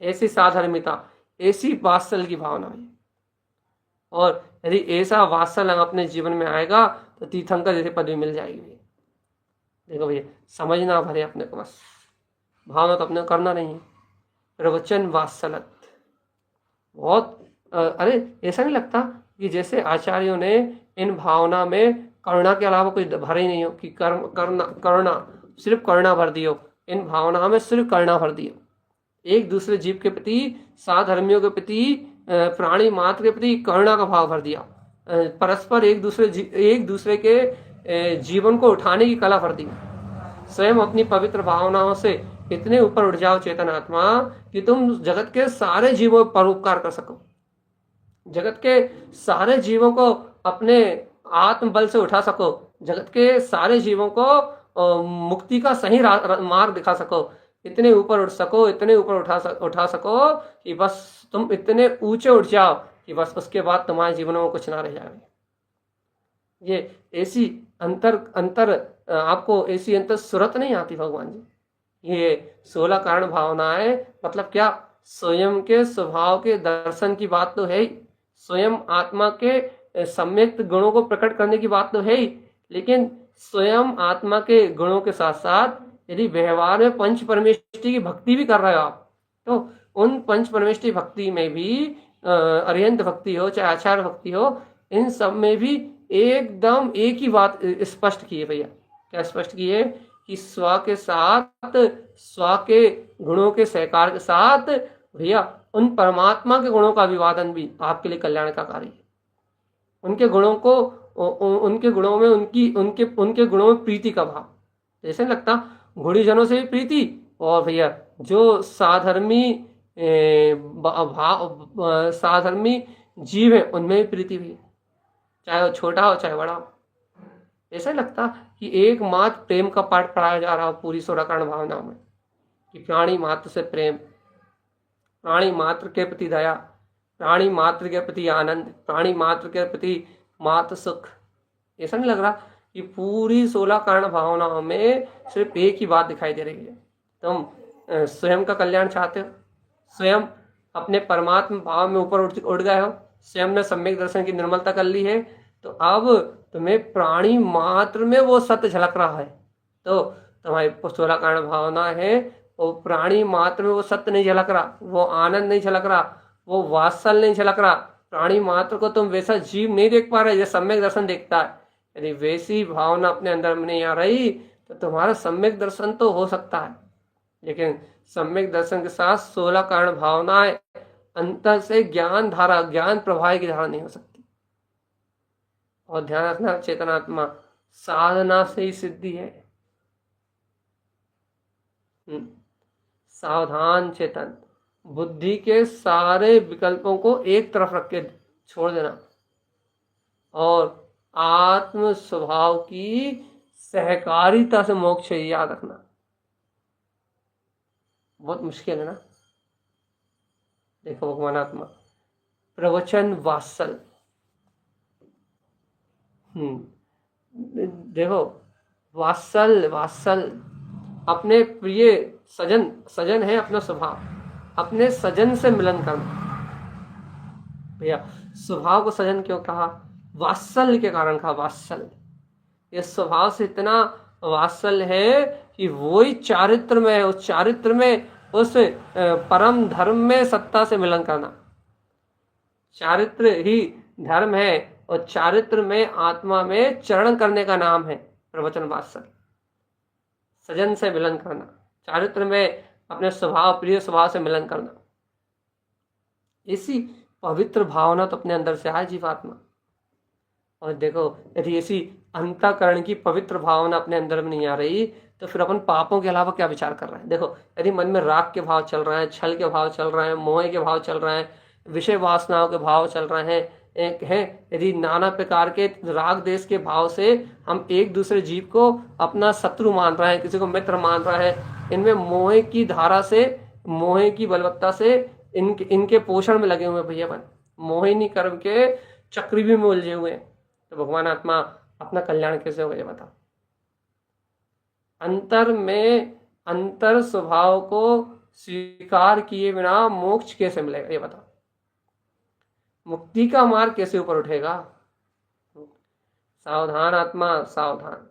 ऐसी साधर्मिता, ऐसी वात्सल्य की भावना है। और यदि ऐसा वात्सल्य अपने जीवन में आएगा तो तीर्थंकर जैसे पदवी मिल जाएगी। देखो भैया समझना भरे अपने को, बस भावना तो अपने को करना नहीं है। प्रवचन वात्सल्य बहुत अरे ऐसा नहीं लगता कि जैसे आचार्यों ने इन भावना में करुणा के अलावा कुछ भरा ही नहीं हो, कि करुणा सिर्फ करुणा भर दियो, इन भावना में सिर्फ करुणा भर दियो। एक दूसरे जीव के प्रति, साधर्मियों के प्रति, प्राणी मात्र के प्रति करुणा का भाव भर दिया। परस्पर एक दूसरे के जीवन को उठाने की कला भर दी। स्वयं अपनी पवित्र भावनाओं से इतने ऊपर उठ जाओ चेतन आत्मा कि तुम जगत के सारे जीवों पर उपकार कर सको, जगत के सारे जीवों को अपने आत्म बल से उठा सको, जगत के सारे जीवों को मुक्ति का सही मार्ग दिखा सको, इतने ऊपर उठ सको, इतने ऊपर उठा सको कि बस तुम इतने ऊंचे उठ जाओ कि बस उसके बाद तुम्हारे जीवन में कुछ ना रह जाए। ये ऐसी अंतर आपको ऐसी अंतर सुरत नहीं आती भगवान जी, ये 16 कारण भावनाएं मतलब क्या, स्वयं के स्वभाव के दर्शन की बात तो है ही, स्वयं आत्मा के सम्यक गुणों को प्रकट करने की बात तो है ही, लेकिन स्वयं आत्मा के गुणों के साथ साथ यदि व्यवहार में पंच परमेष्टि की भक्ति भी कर रहे हो आप, तो उन पंच परमेष्टि भक्ति में भी अरिहंत भक्ति हो चाहे आचार्य भक्ति हो, इन सब में भी एकदम एक ही बात स्पष्ट की है भैया। क्या स्पष्ट की है कि स्व के साथ, स्व के गुणों के सहकार के साथ भैया उन परमात्मा के गुणों का अभिवादन भी आपके लिए कल्याण का कार्य है। उनके गुणों को, उनके गुणों में उनकी उनके उनके गुणों में प्रीति का भाव, जैसे लगता गुणीजनों से भी प्रीति, और भैया जो साधर्मी भाव साधर्मी जीव है उनमें भी प्रीति भी, चाहे वो छोटा हो चाहे बड़ा हो। ऐसा लगता कि एकमात्र प्रेम का पाठ पढ़ाया जा रहा हो पूरी 16 कारण भावनाओं में, कि प्राणी मात्र से प्रेम, प्राणी मात्र के प्रति दया, प्राणी मात्र के प्रति आनंद, प्राणी मात्र के प्रति मात्र सुख। ऐसा नहीं लग रहा कि पूरी 16 कारण भावनाओं में सिर्फ एक ही बात दिखाई दे रही है, तुम स्वयं का कल्याण चाहते हो, स्वयं अपने परमात्मा भाव में ऊपर उठ गए हो, स्वयं ने सम्यक दर्शन की निर्मलता कर ली है, तो अब तुम्हें प्राणी मात्र में वो सत्य झलक रहा है, तो तुम्हारी 16 कारण भावना है वो प्राणी मात्र में वो सत्य नहीं झलक रहा, वो आनंद नहीं झलक रहा, वो वात्सल्य नहीं झलक रहा, प्राणी मात्र को तुम वैसा जीव नहीं देख पा रहे जैसे सम्यक दर्शन देखता है। यदि वैसी भावना अपने अंदर में नहीं आ रही तो तुम्हारा सम्यक दर्शन तो हो सकता है, लेकिन सम्यक दर्शन के साथ 16 कारण भावनाएं अंतर से ज्ञान धारा, ज्ञान प्रवाह की धारा नहीं हो सकती। और ध्यान रखना, चेतनात्मा साधना से ही सिद्धि है। सावधान चेतन, बुद्धि के सारे विकल्पों को एक तरफ रख के छोड़ देना और आत्म स्वभाव की सहकारिता से मोक्ष याद रखना। बहुत मुश्किल है ना। देखो भगवान आत्मा प्रवचन वात्सल, देखो वात्सल, वात्सल अपने प्रिय सजन, सजन है अपना स्वभाव, अपने सजन से मिलन करना। भैया स्वभाव को सजन क्यों कहा? वात्सल्य के कारण कहा। वात्सल्य, ये स्वभाव से इतना वात्सल्य है कि वही चारित्र में है, उस चारित्र में, उस परम धर्म में सत्ता से मिलन करना। चारित्र ही धर्म है और चारित्र में आत्मा में चरण करने का नाम है प्रवचन वात्सल्य। सजन से मिलन करना, चारित्र में अपने स्वभाव, प्रिय स्वभाव से मिलन करना, ऐसी पवित्र भावना तो अपने अंदर से आए जीवात्मा। और देखो यदि ऐसी अंतःकरण की पवित्र भावना अपने अंदर में नहीं आ रही तो फिर अपन पापों के अलावा क्या विचार कर रहे हैं? देखो यदि मन में राग के भाव चल रहे हैं, छल के भाव चल रहे हैं, मोह के भाव चल रहे हैं, विषय वासनाओं के भाव चल रहे हैं, एक है यदि नाना प्रकार के राग देश के भाव से हम एक दूसरे जीव को अपना शत्रु मान रहे हैं, किसी को मित्र मान रहे हैं, इनमें मोह की धारा से, मोह की बलवत्ता से इनके पोषण में लगे हुए भैया बन, मोहिनी कर्म के चक्रव्यूह में उलझे हुए हैं। तो भगवान आत्मा अपना कल्याण कैसे होगा ये बताओ? अंतर में अंतर स्वभाव को स्वीकार किए बिना मोक्ष कैसे मिलेगा ये बताओ? मुक्ति का मार्ग कैसे ऊपर उठेगा? सावधान आत्मा सावधान,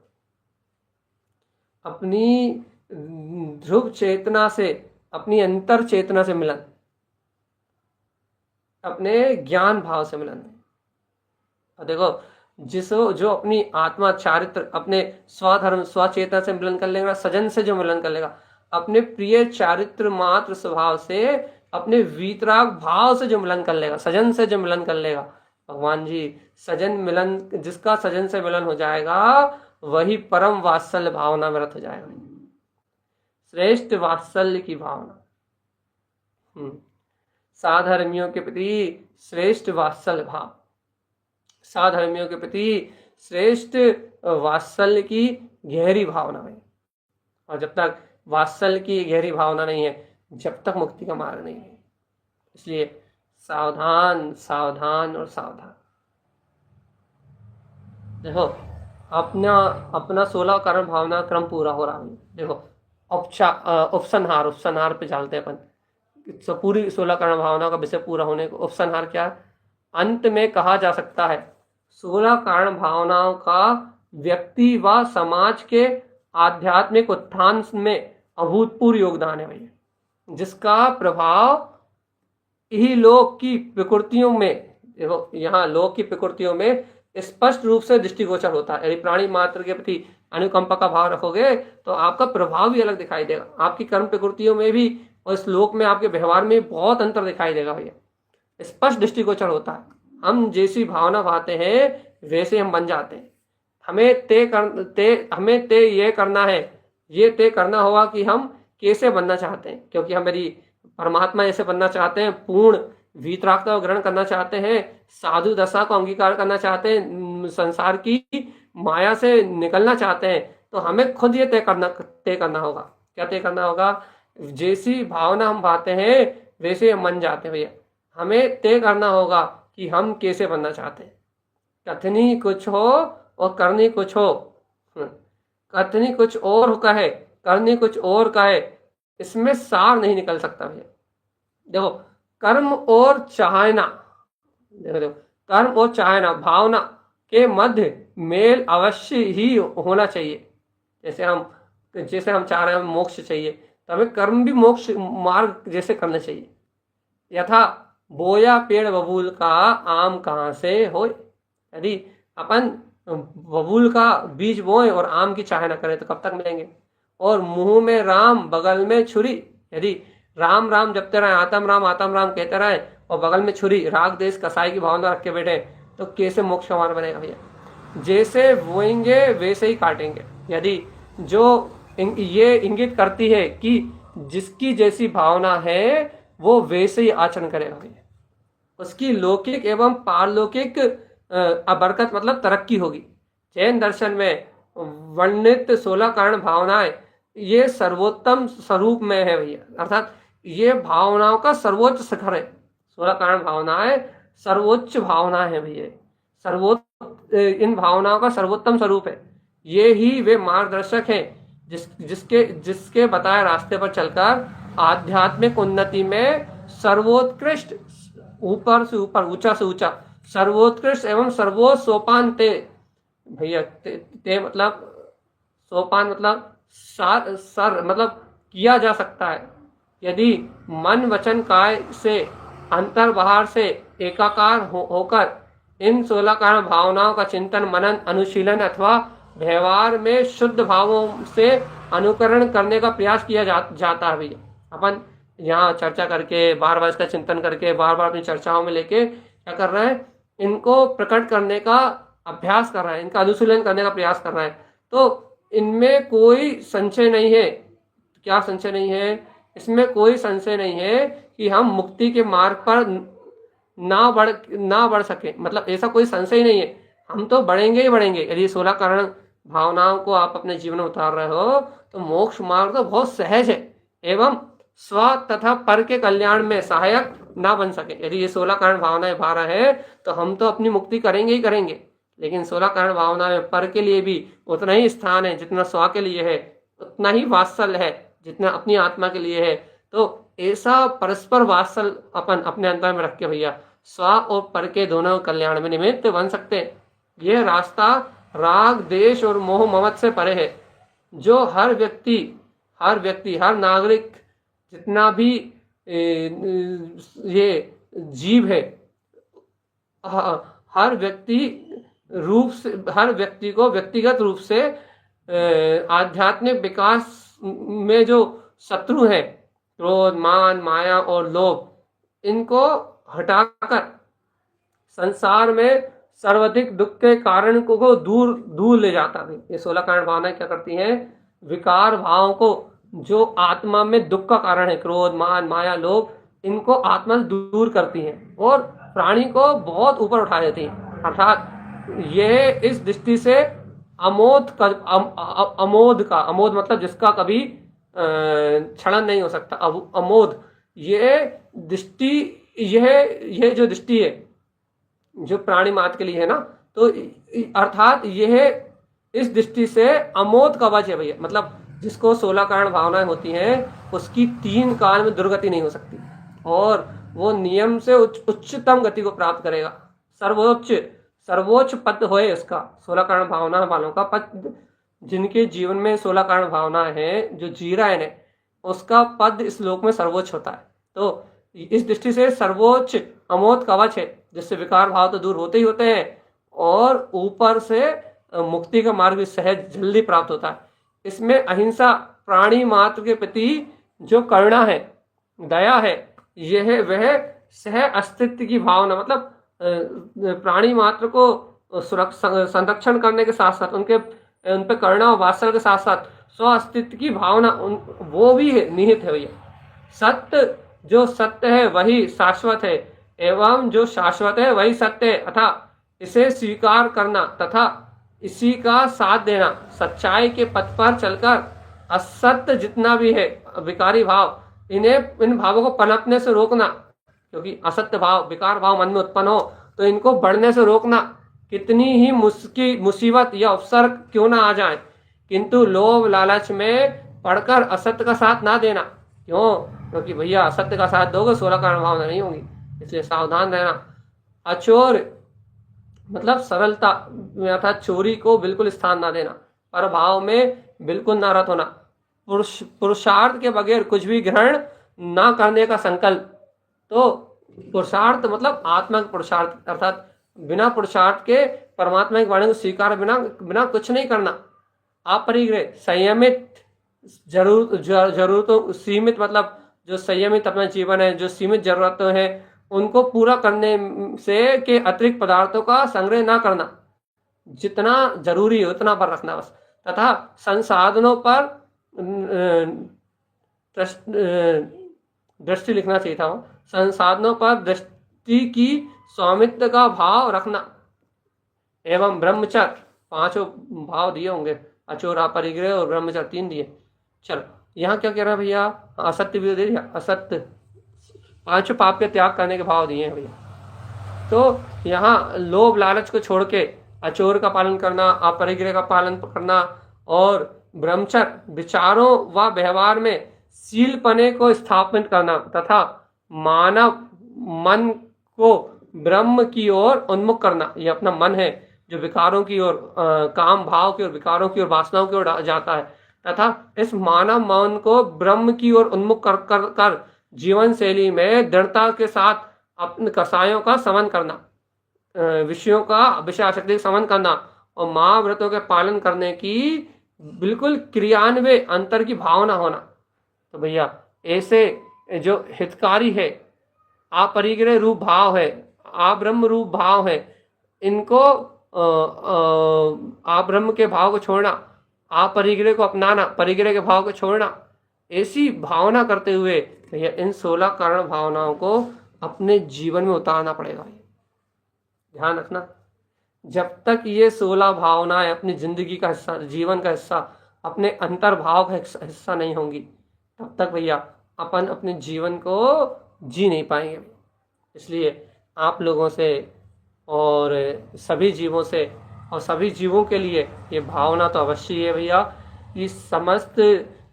अपनी ध्रुव चेतना से, अपनी अंतर चेतना से मिलन, अपने ज्ञान भाव से मिलन। और देखो जो अपनी आत्मा चारित्र, अपने स्वधर्म स्वचेतना से मिलन कर लेगा, सजन से जो मिलन कर लेगा, अपने प्रिय चारित्र मात्र स्वभाव से, अपने वीतराग भाव से जो मिलन कर लेगा, सजन से जो मिलन कर लेगा, भगवान जी सजन मिलन, जिसका सजन से मिलन हो जाएगा वही परम वात्सल्य भावना में रत हो जाएगा, श्रेष्ठ वात्सल्य की भावना। साधर्मियों के प्रति श्रेष्ठ वात्सल्य भाव, साधर्मियों के प्रति श्रेष्ठ वात्सल्य की गहरी भावना है। और जब तक वात्सल्य की गहरी भावना नहीं है, जब तक मुक्ति का मार्ग नहीं है। इसलिए सावधान सावधान और सावधान। देखो अपना 16 कारण भावना क्रम पूरा हो रहा है। देखो उपसंहार, उपसंहार पे चलते हैं अपन। पूरी 16 कारण भावनाओं का विषय पूरा होने को उपसंहार क्या है? अंत में कहा जा सकता है 16 कारण भावनाओं का व्यक्ति व समाज के आध्यात्मिक उत्थान में अभूतपूर्व योगदान है भैया, जिसका प्रभाव ही लोक की प्रकृतियों में, यहाँ लोक की प्रकृतियों में स्पष्ट रूप से दृष्टिगोचर होता है। यदि प्राणी मात्र के प्रति अनुकंपा का भाव रखोगे तो आपका प्रभाव भी अलग दिखाई देगा, आपकी कर्म प्रकृतियों में भी और इस लोक में आपके व्यवहार में बहुत अंतर दिखाई देगा भैया, स्पष्ट दृष्टिगोचर होता है। हम जैसी भावना भाते हैं वैसे हम बन जाते हैं। हमें ये करना है, ये तय करना होगा कि हम कैसे बनना चाहते हैं, क्योंकि हम यदि परमात्मा जैसे बनना चाहते हैं, पूर्ण वीतरागता को ग्रहण करना चाहते हैं, साधु दशा को अंगीकार करना चाहते हैं, संसार की माया से निकलना चाहते हैं, तो हमें खुद ये तय करना होगा। क्या तय करना होगा? जैसी भावना हम भाते हैं वैसे हम बन जाते हैं भैया। हमें तय करना होगा कि हम कैसे बनना चाहते हैं। कथनी कुछ हो और करनी कुछ हो, कथनी कुछ और कहे करनी कुछ और कहे, इसमें सार नहीं निकल सकता भैया। देखो कर्म और चाहना, देखो कर्म और चाहना भावना के मध्य मेल अवश्य ही होना चाहिए। जैसे हम चाह रहे हैं मोक्ष चाहिए, तो हमें कर्म भी मोक्ष मार्ग जैसे करना चाहिए। यथा बोया पेड़ बबूल का आम कहाँ से हो, यदि अपन बबूल का बीज बोए और आम की चाह न करें तो कब तक मिलेंगे। और मुंह में राम बगल में छुरी, यदि राम राम जपते रहे, आत्म राम कहते रहे और बगल में छुरी राग देश कसाई की भावना रख के बैठे, तो कैसे मोक्ष हमारा बनेगा भैया। जैसे बोएंगे वैसे ही काटेंगे। यदि जो ये इंगित करती है कि जिसकी जैसी भावना है वो वैसे ही आचरण करेगा भैया, उसकी लौकिक एवं पारलौकिक बरकत मतलब तरक्की होगी। जैन दर्शन में वर्णित 16 कारण भावनाएं ये सर्वोत्तम स्वरूप में है भैया, अर्थात ये भावनाओं का सर्वोच्च शिखर है। 16 कारण भावनाएं सर्वोच्च भावनाएं हैं भैया, इन भावनाओं का सर्वोत्तम स्वरूप है। ये ही वे मार्गदर्शक हैं जिसके बताए रास्ते पर चलकर आध्यात्मिक उन्नति में सर्वोत्कृष्ट, ऊपर से ऊपर, ऊंचा से ऊंचा, सर्वोत्कृष्ट एवं सर्वोच्च सोपान ते भैया, ते मतलब सोपान मतलब सर मतलब किया जा सकता है यदि मन वचन काय से अंतर बाहर से एकाकार होकर इन 16 कारण भावनाओं का चिंतन मनन अनुशीलन अथवा व्यवहार में शुद्ध भावों से अनुकरण करने का प्रयास किया जाता है भैया। अपन यहाँ चर्चा करके बार बार इसका चिंतन करके बार बार अपनी चर्चाओं में लेके क्या कर रहे हैं, इनको प्रकट करने का अभ्यास कर रहे हैं, इनका अनुशीलन करने का प्रयास कर रहे हैं। तो इनमें कोई संशय नहीं है। क्या संशय नहीं है? इसमें कोई संशय नहीं है कि हम मुक्ति के मार्ग पर ना बढ़ सके, मतलब ऐसा कोई संशय नहीं है। हम तो बढ़ेंगे ही बढ़ेंगे। यदि 16 कारण भावनाओं को आप अपने जीवन में उतार रहे हो तो मोक्ष मार्ग तो बहुत सहज है एवं स्व तथा पर के कल्याण में सहायक ना बन सके। यदि ये 16 कारण भावनाएं भा रहे हैं तो हम तो अपनी मुक्ति करेंगे ही करेंगे, लेकिन 16 कारण भावना में पर के लिए भी उतना ही स्थान है जितना स्व के लिए है, उतना ही वात्सल्य है जितना अपनी आत्मा के लिए है। तो ऐसा परस्पर वात्सल्य अपन अपने अंतर में रख के भैया स्व और पर के दोनों कल्याण में निमित्त बन सकते हैं। यह रास्ता राग देश और मोह ममत से परे है, जो हर व्यक्ति हर नागरिक जितना भी ये जीव है, हर व्यक्ति को व्यक्तिगत रूप से आध्यात्मिक विकास में जो शत्रु है क्रोध मान माया और लोभ, इनको हटाकर संसार में सर्वाधिक दुख के कारण को दूर ले जाता है। ये 16 कारण भावनाएं क्या करती हैं? विकार भावों को, जो आत्मा में दुख का कारण है, क्रोध मान माया लोभ, इनको आत्मा से दूर करती हैं और प्राणी को बहुत ऊपर उठा देती हैं। अर्थात यह इस दृष्टि से अमोद मतलब जिसका कभी क्षरण नहीं हो सकता, अमोद, यह जो दृष्टि है जो प्राणी मात्र के लिए है ना, तो अर्थात यह इस दृष्टि से अमोद कवच है भैया। मतलब जिसको 16 कारण भावनाएं होती हैं उसकी 3 काल में दुर्गति नहीं हो सकती और वो नियम से उच्चतम गति को प्राप्त करेगा। सर्वोच्च पद होए उसका 16 कारण भावना वालों का पद, जिनके जीवन में 16 कारण भावना है, जो जी रहा है उसका पद इस लोक में सर्वोच्च होता है। तो इस दृष्टि से सर्वोच्च अमोद कवच है, जिससे विकार भाव तो दूर होते ही होते हैं और ऊपर से मुक्ति का मार्ग भी सहज जल्दी प्राप्त होता है। इसमें अहिंसा, प्राणी मात्र के प्रति जो करुणा है, दया है, यह वह सह अस्तित्व की भावना, मतलब प्राणी मात्र को संरक्षण करने के साथ साथ उन पे करुणा और वात्सल्य के साथ साथ स्व अस्तित्व की भावना वो भी है, निहित है भैया। सत्य, जो सत्य है वही शाश्वत है एवं जो शाश्वत है वही सत्य है, अथा इसे स्वीकार करना तथा इसी का साथ देना, सच्चाई के पथ पर चलकर असत्य जितना भी है विकारी भाव, इन भावों को पनपने से रोकना, क्योंकि असत्य भाव, विकार भाव मन में उत्पन्न हो तो इनको बढ़ने से रोकना। कितनी ही मुसीबत या अवसर क्यों ना आ जाए, किंतु लोभ लालच में पढ़कर असत्य का साथ ना देना। क्यों? क्योंकि भैया असत्य का साथ दोगे 16 कारण भावना नहीं होंगी, इसलिए सावधान रहना। अचोर मतलब सरलता अर्थात चोरी को बिल्कुल स्थान ना देना, पर भाव में बिल्कुल ना रत होना। पुरुषार्थ के बगैर कुछ भी ग्रहण ना करने का संकल्प। तो पुरुषार्थ मतलब आत्मा का पुरुषार्थ, अर्थात बिना पुरुषार्थ के परमात्मा की वाणी को स्वीकार बिना कुछ नहीं करना। अपरिग्रह, संयमित, जरूरतों सीमित, मतलब जो संयमित अपना जीवन है, जो सीमित जरूरतें हैं उनको पूरा करने से के अतिरिक्त पदार्थों का संग्रह ना करना, जितना जरूरी है उतना पर रखना बस। तथा संसाधनों पर दृष्टि लिखना चाहिए था, संसाधनों पर दृष्टि की स्वामित्व का भाव रखना एवं ब्रह्मचर्य, 5 भाव दिए होंगे, अचोर, अपरिग्रह और ब्रह्मचर्य 3 दिए। चलो यहाँ क्या कह रहा है भैया, असत्य भी दे दिया, असत्य 5 पाप के त्याग करने के भाव दिए हैं भैया। तो यहाँ लोभ लालच को छोड़ के अचोर का पालन करना, अपरिग्रह का पालन करना और ब्रह्मचर्य, विचारों व व्यवहार में शीलपने को स्थापित करना तथा मानव मन को ब्रह्म की ओर उन्मुख करना। ये अपना मन है जो विकारों की ओर, काम भाव की ओर, विकारों की ओर, वासनाओं की ओर जाता है, तथा इस मानव मन को ब्रह्म की ओर उन्मुख कर जीवन शैली में दृढ़ता के साथ अपने कसायों का समन करना, विषयों का विषयाशक्ति का समन करना और महाव्रतों के पालन करने की बिल्कुल क्रियान्वय अंतर की भावना होना। तो भैया ऐसे जो हितकारी है, अपरिग्रह रूप भाव है, आब्रह्म रूप भाव है, इनको आब्रह्म के भाव को छोड़ना, अपरिग्रह को अपनाना, परिग्रह के भाव को छोड़ना, ऐसी भावना करते हुए भैया इन 16 कारण भावनाओं को अपने जीवन में उतारना पड़ेगा। ध्यान रखना, जब तक ये 16 भावनाएं अपनी जिंदगी का हिस्सा, जीवन का हिस्सा, अपने अंतर भाव का हिस्सा नहीं होंगी, तब तक भैया अपन अपने जीवन को जी नहीं पाएंगे। इसलिए आप लोगों से और सभी जीवों से और सभी जीवों के लिए ये भावना तो अवश्य है भैया कि समस्त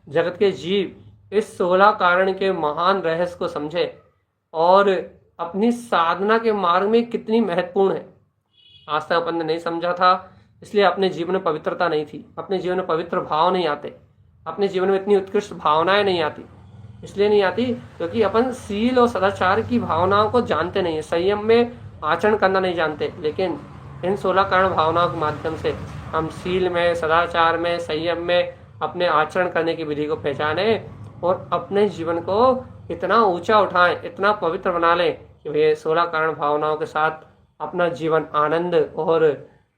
जगत के जीव इस 16 कारण के महान रहस्य को समझे और अपनी साधना के मार्ग में कितनी महत्वपूर्ण है। आज तक अपन ने नहीं समझा था, इसलिए अपने जीवन में पवित्रता नहीं थी, अपने जीवन में पवित्र भाव नहीं आते, अपने जीवन में इतनी उत्कृष्ट भावनाएं नहीं आती। इसलिए नहीं आती क्योंकि अपन शील और सदाचार की भावनाओं को जानते नहीं है, संयम में आचरण करना नहीं जानते। लेकिन इन 16 कारण भावनाओं के माध्यम से हम शील में, सदाचार में, संयम में अपने आचरण करने की विधि को पहचाने और अपने जीवन को इतना ऊंचा उठाएं, इतना पवित्र बना लें कि वे 16 कारण भावनाओं के साथ अपना जीवन आनंद और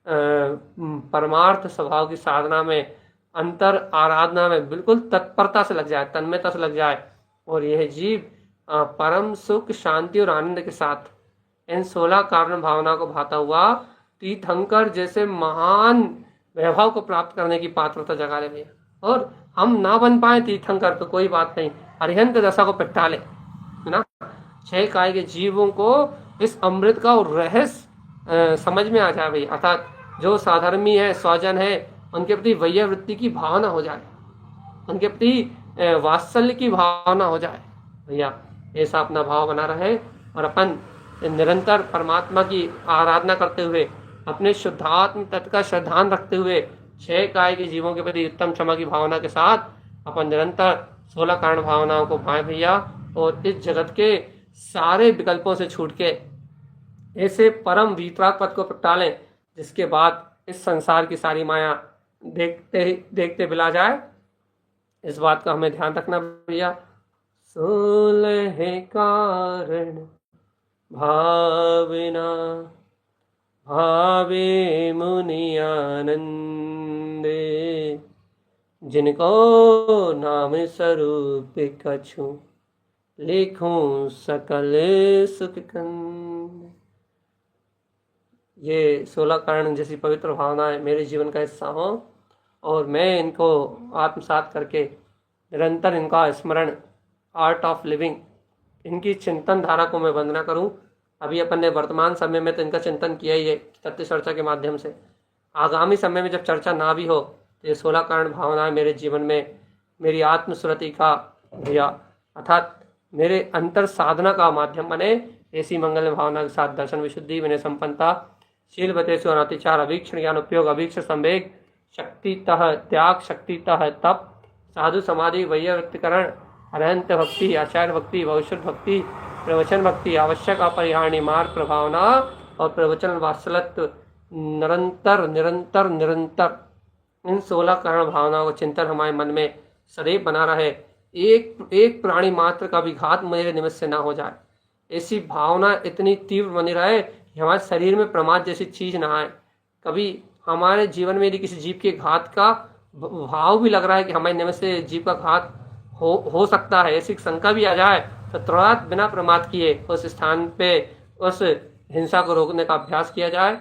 परमार्थ स्वभाव की साधना में, अंतर आराधना में बिल्कुल तत्परता से लग जाए, तन्मयता से लग जाए और यह जीव परम सुख, शांति और आनंद के साथ इन 16 कारण भावना को भाता हुआ तीर्थंकर जैसे महान वैभव को प्राप्त करने की पात्रता जगा ले भैया। और हम ना बन पाए तीर्थंकर तो कोई बात नहीं, अरिहंत दशा को पिटा ले, है ना। 6 काय के जीवों को इस अमृत का रहस्य समझ में आ जाए भैया, अर्थात जो साधर्मी है, स्वजन है, उनके प्रति वैय वृत्ति की भावना हो जाए। उनके प्रति वात्सल्य की भावना हो जाए भैया। ऐसा अपना भाव बना रहे और अपन निरंतर परमात्मा की आराधना करते हुए, अपने शुद्धात्म तत्व का श्रद्धान रखते हुए, 6 काय के जीवों के प्रति उत्तम क्षमा की भावना के साथ अपन निरंतर 16 कारण भावनाओं को पाए भैया, और इस जगत के सारे विकल्पों से छूट के ऐसे परम वीतराग पद को प्रगटा लें, जिसके बाद इस संसार की सारी माया देखते बिला जाए। इस बात का हमें ध्यान रखना भैया। 16 कारण भावना भावे मुनि आनंदे, जिनको नाम स्वरूप कछु लिखूं सकल सुख कंद। ये 16 कारण जैसी पवित्र भावनाएं मेरे जीवन का हिस्सा हो और मैं इनको आत्मसात करके निरंतर इनका स्मरण, आर्ट ऑफ लिविंग, इनकी चिंतन धारा को मैं बंद ना करूं। अभी अपन ने वर्तमान समय में तो इनका चिंतन किया ही है तत्व चर्चा के माध्यम से। आगामी समय में जब चर्चा ना भी हो तो ये 16 कारण भावनाएं मेरे जीवन में मेरी आत्मस्मृति का भैया अर्थात मेरे अंतर साधना का माध्यम बने। ऐसी मंगल भावना के साथ दर्शन विशुद्धि, विनय संपन्नता, शील बतेसु अनातिचार, अभीक्षण ज्ञान उपयोग, अभीक्ष संवेग, शक्तितः त्याग, शक्तितः तप, साधु समाधि, वैयक्तिकरण, अरहंत भक्ति, आचार्य भक्ति, भविष्य भक्ति, प्रवचन भक्ति, आवश्यक अपरिहार्य मार्ग प्रभावना और प्रवचन वात्सल्य निरंतर निरंतर निरंतर इन 16 कारण भावनाओं का चिंतन हमारे मन में सदैव बना रहे। एक प्राणी मात्र का भी घात मेरे निमित्त से ना हो जाए, ऐसी भावना इतनी तीव्र बनी रहे कि हमारे शरीर में प्रमाद जैसी चीज ना आए। कभी हमारे जीवन में यदि किसी जीव के घात का भाव भी लग रहा है कि हमारे निमित्त से जीव का घात हो सकता है, ऐसी शंका भी आ जाए, तो तुरंत बिना प्रमाद किए उस स्थान पे उस हिंसा को रोकने का अभ्यास किया जाए।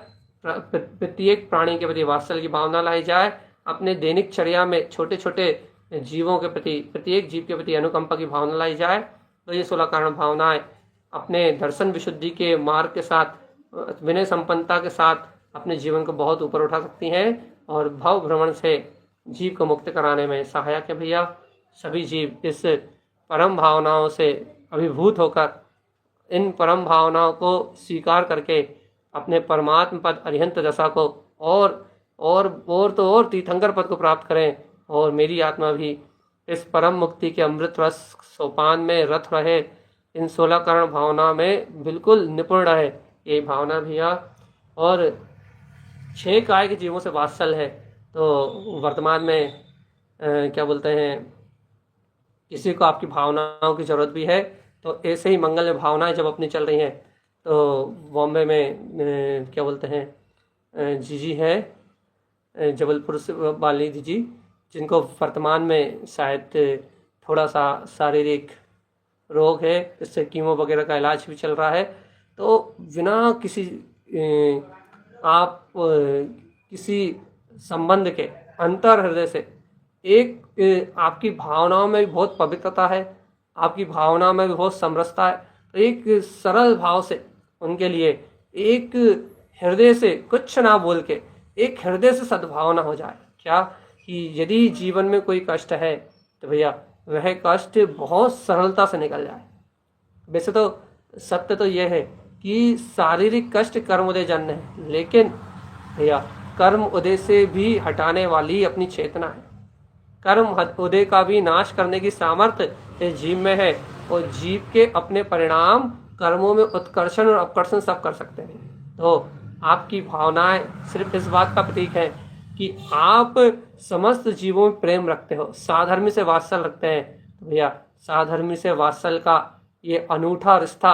प्रत्येक प्राणी के प्रति वात्सल्य की भावना लाई जाए। अपने दैनिक चर्या में छोटे छोटे जीवों के प्रति, प्रत्येक जीव के प्रति अनुकंपा की भावना लाई जाए। तो ये 16 कारण भावनाएं अपने दर्शन विशुद्धि के मार्ग के साथ, विनय संपन्नता के साथ अपने जीवन को बहुत ऊपर उठा सकती हैं और भव भ्रमण से जीव को मुक्त कराने में सहायक है भैया। सभी जीव इस परम भावनाओं से अभिभूत होकर इन परम भावनाओं को स्वीकार करके अपने परमात्म पद अरिहंत दशा को और तीर्थंकर पद को प्राप्त करें और मेरी आत्मा भी इस परम मुक्ति के अमृत रस सोपान में रत रहे, इन 16 कारण भावना में बिल्कुल निपुण रहे, ये भावना भैया। और 6 काय के जीवों से वात्सल्य है तो वर्तमान में क्या बोलते हैं, किसी को आपकी भावनाओं की जरूरत भी है, तो ऐसे ही मंगल भावनाएं जब अपनी चल रही हैं तो बॉम्बे में क्या बोलते हैं जीजी है जबलपुर से वाली दीजी, जिनको वर्तमान में शायद थोड़ा सा शारीरिक रोग है, इससे कीमो वगैरह का इलाज भी चल रहा है। तो बिना किसी आप किसी संबंध के अंतर हृदय से एक आपकी भावनाओं में भी बहुत पवित्रता है, आपकी भावनाओं में भी बहुत समरसता है, तो एक सरल भाव से उनके लिए एक हृदय से कुछ ना बोल के एक हृदय से सद्भावना हो जाए। क्या कि यदि जीवन में कोई कष्ट है तो भैया वह कष्ट बहुत सरलता से निकल जाए। वैसे तो सत्य तो यह है कि शारीरिक कष्ट कर्म उदय जन्य है, लेकिन भैया कर्म उदय से भी हटाने वाली अपनी चेतना है। कर्म उदय का भी नाश करने की सामर्थ्य इस जीव में है और जीव के अपने परिणाम कर्मों में उत्कर्षण और अपकर्षण सब कर सकते हैं। तो आपकी भावनाएं सिर्फ इस बात का प्रतीक है कि आप समस्त जीवों में प्रेम रखते हो, साधर्मी से वात्सल्य रखते हैं। तो भैया साधर्मी से वात्सल्य का ये अनूठा रिश्ता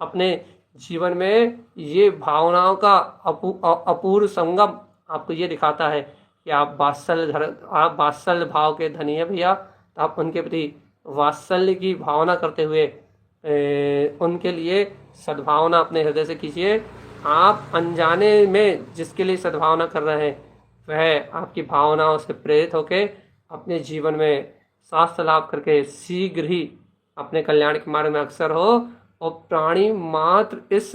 अपने जीवन में, ये भावनाओं का अपूर्व संगम आपको ये दिखाता है कि आप वात्सल्य भाव के धनी है भैया। तो आप उनके प्रति वात्सल्य की भावना करते हुए उनके लिए सद्भावना अपने हृदय से कीजिए। आप अनजाने में जिसके लिए सद्भावना कर रहे हैं वह आपकी भावनाओं से प्रेरित होकर अपने जीवन में स्वास्थ्य लाभ करके शीघ्र ही अपने कल्याण के मार्ग में अग्रसर हो और प्राणी मात्र इस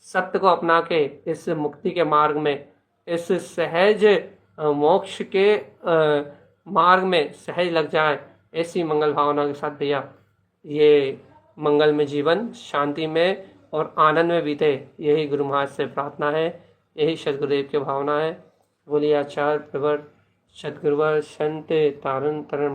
सत्य को अपना के इस मुक्ति के मार्ग में, इस सहज मोक्ष के मार्ग में सहज लग जाए, ऐसी मंगल भावना के साथ भैया ये मंगल में जीवन शांति में और आनंद में बीते, यही गुरु महाराज से प्रार्थना है, यही सदगुरुदेव की भावना है। बोलिए आचार्य प्रवर सदगुरुवर संत तारण तरण।